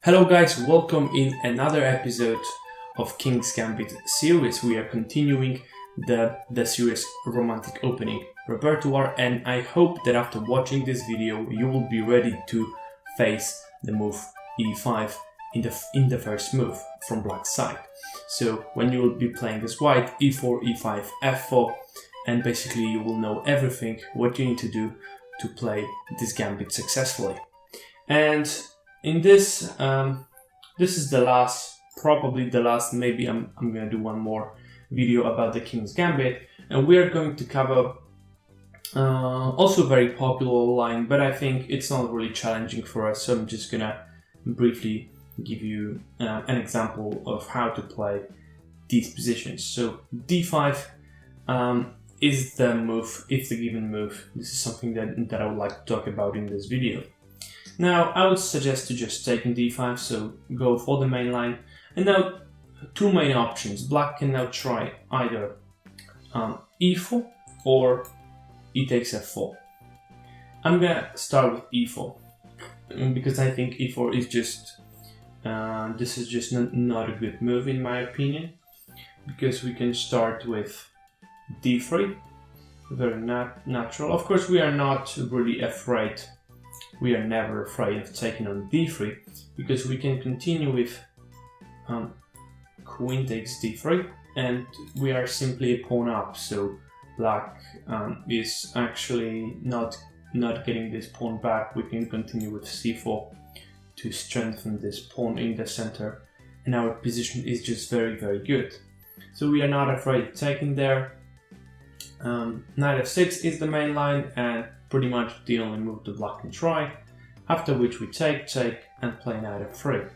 Hello guys, welcome in another episode of King's Gambit series. We are continuing the series Romantic Opening Repertoire, and I hope that after watching this video you will be ready to face the move e5 in the first move from black's side. So when you will be playing as white, e4, e5, f4, and basically you will know everything what you need to do to play this gambit successfully. And in this, this is the last, probably the last, maybe I'm gonna do one more video about the King's Gambit, and we are going to cover also a very popular line, but I think it's not really challenging for us, so I'm just gonna briefly give you an example of how to play these positions. So d5 is the move, if the given move. This is something that I would like to talk about in this video. Now, I would suggest to just take in d5, so go for the main line. And now, two main options. Black can now try either e4 or e takes f4. I'm gonna start with e4, because I think e4 is just, this is just not a good move in my opinion, because we can start with d3, very natural. Of course, we are not really afraid. We are never afraid of taking on d3, because we can continue with queen takes d3, and we are simply a pawn up, so black is actually not getting this pawn back. We can continue with c4 to strengthen this pawn in the center, and our position is just very good. So we are not afraid of taking there. Knight f6 is the main line, and pretty much the only move that black can try, after which we take, and play knight f3.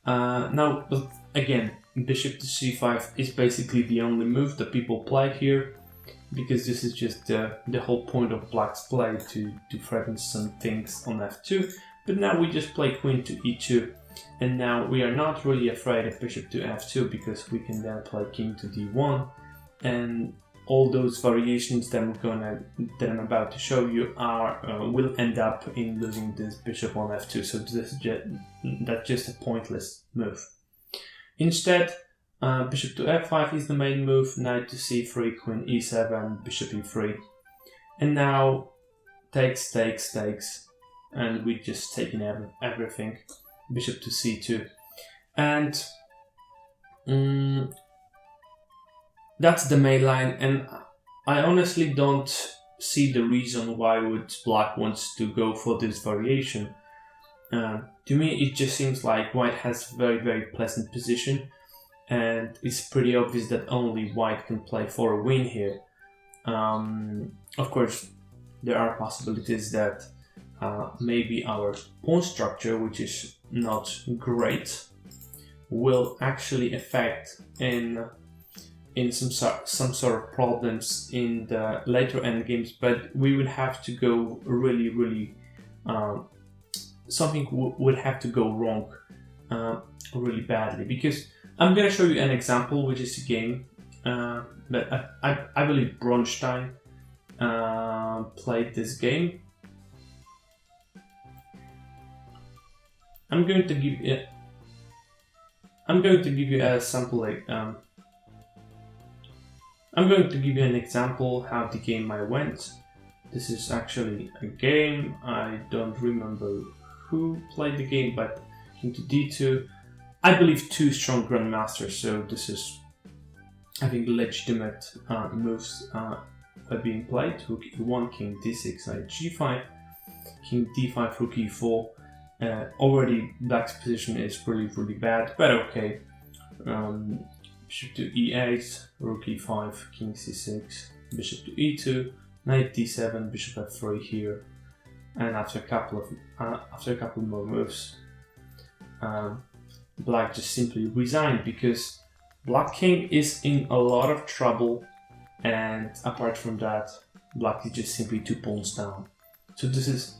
Now, again, bishop to c5 is basically the only move that people play here, because this is just the whole point of black's play, to threaten some things on f2. But now we just play queen to e2, and now we are not really afraid of bishop to f2, because we can then play king to d1, and all those variations that I'm about to show you will end up in losing this bishop on f2. So that's just a pointless move. Instead, bishop to f5 is the main move. Knight to c3, queen e7, bishop e3, and now takes, and we just taking everything. Bishop to c2, and that's the main line, and I honestly don't see the reason why would black wants to go for this variation. To me, it just seems like white has very pleasant position, and it's pretty obvious that only white can play for a win here. Of course, there are possibilities that maybe our pawn structure, which is not great, will actually affect in some sort of problems in the later endgames, but we would have to go really something would have to go wrong really badly, because I'm gonna show you an example, which is a game that I believe Bronstein played this game. I'm going to give you a sample, like I'm going to give you an example how the game went. This is actually a game. I don't remember who played the game, but into d2. I believe two strong grandmasters, so this is, I think, legitimate moves are being played. Rook e1, king d6, knight g5, king d5, rook e4. Already black's position is really bad, but okay. Bishop to e8, rook e5, king c6, bishop to e2, knight d7, bishop f3 here, and after a couple more moves, black just simply resigned, because black king is in a lot of trouble, and apart from that, black is just simply 2 pawns down. So this is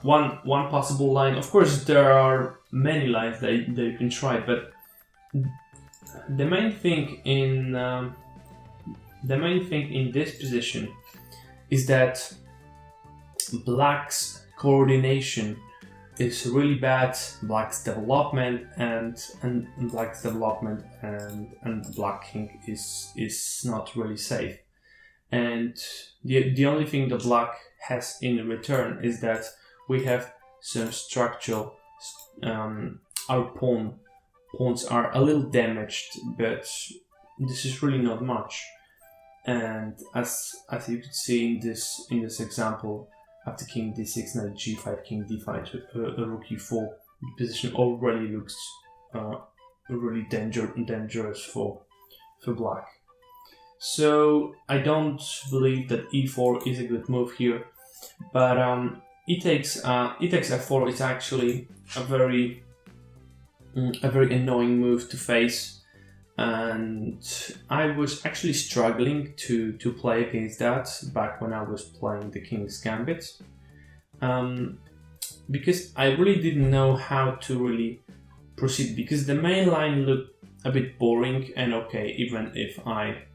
one possible line. Of course, there are many lines that you can try, but the main thing in this position is that black's coordination is really bad. Black's development and Black King is not really safe. And the only thing that Black has in return is that we have some structural. Our pawns are a little damaged, but this is really not much. And as you could see in this example, after king d6, knight g5, king d5, rook e4, the position already looks really dangerous for Black. So I don't believe that e4 is a good move here, but e takes f4 is actually a very annoying move to face, and I was actually struggling to play against that back when I was playing the King's Gambit, because I really didn't know how to really proceed, because the main line looked a bit boring, and okay, even if I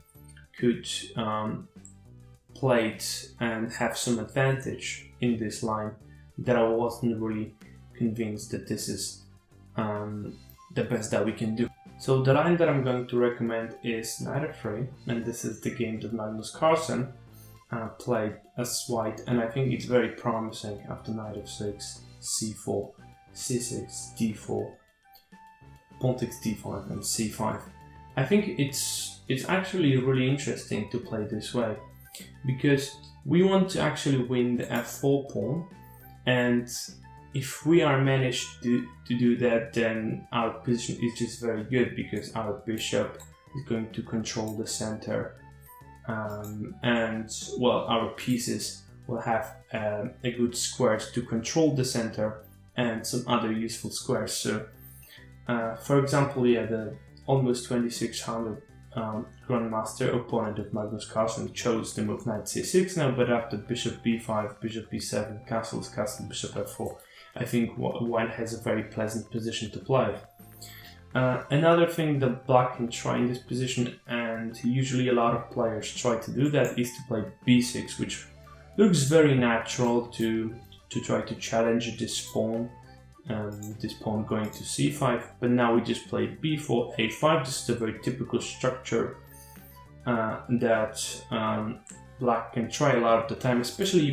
could play it and have some advantage in this line, that I wasn't really convinced that this is the best that we can do. So the line that I'm going to recommend is knight f3, and this is the game that Magnus Carlsen played as white, and I think it's very promising after knight f6, c4, c6, d4, pawn takes d5 and c5. I think it's actually really interesting to play this way, because we want to actually win the f4 pawn, and if we are managed to do that, then our position is just very good, because our bishop is going to control the center, and well, our pieces will have a good squares to control the center and some other useful squares. So for example, yeah, the almost 2600 grandmaster opponent of Magnus Carlsen chose the move knight c6 now, but after bishop b5, bishop b7, castle, bishop f4, I think white has a very pleasant position to play. Another thing that Black can try in this position, and usually a lot of players try to do that, is to play b6, which looks very natural to try to challenge this pawn going to c5, but now we just play b4, a5. This is a very typical structure that Black can try a lot of the time, especially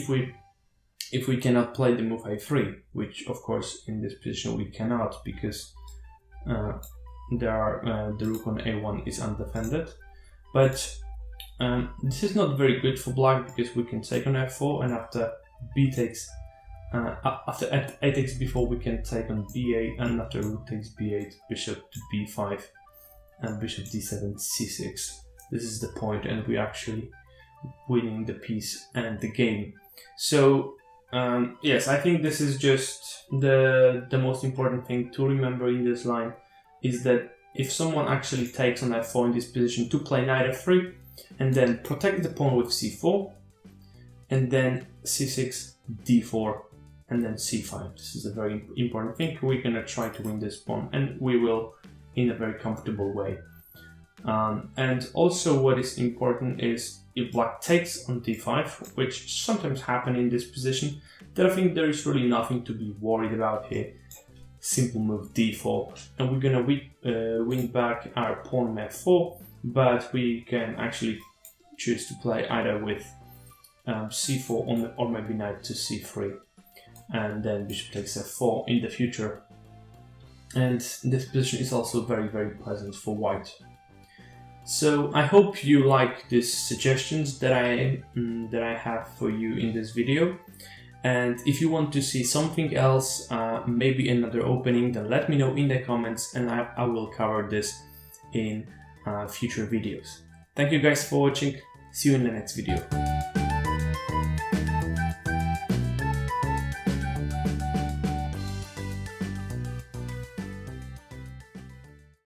if we cannot play the move a3, which of course in this position we cannot, because the rook on a1 is undefended. But this is not very good for Black, because we can take on f4, and after b takes after a takes b4 we can take on b8, and after rook takes b8, bishop to b5 and bishop d7, c6. This is the point, and we're actually winning the piece and the game. So yes, I think this is just the most important thing to remember in this line, is that if someone actually takes on f4 in this position, to play knight f3 and then protect the pawn with c4, and then c6, d4, and then c5. This is a very important thing. We're gonna try to win this pawn, and we will in a very comfortable way. And also what is important is, if Black takes on d5, which sometimes happen in this position, then I think there is really nothing to be worried about here. Simple move d4, and we're gonna win back our pawn on f4, but we can actually choose to play either with c4 or maybe knight to c3, and then bishop takes f4 in the future. And this position is also very, very pleasant for white. So I hope you like these suggestions that I have for you in this video. And if you want to see something else, maybe another opening, then let me know in the comments, and I will cover this in future videos. Thank you guys for watching. See you in the next video.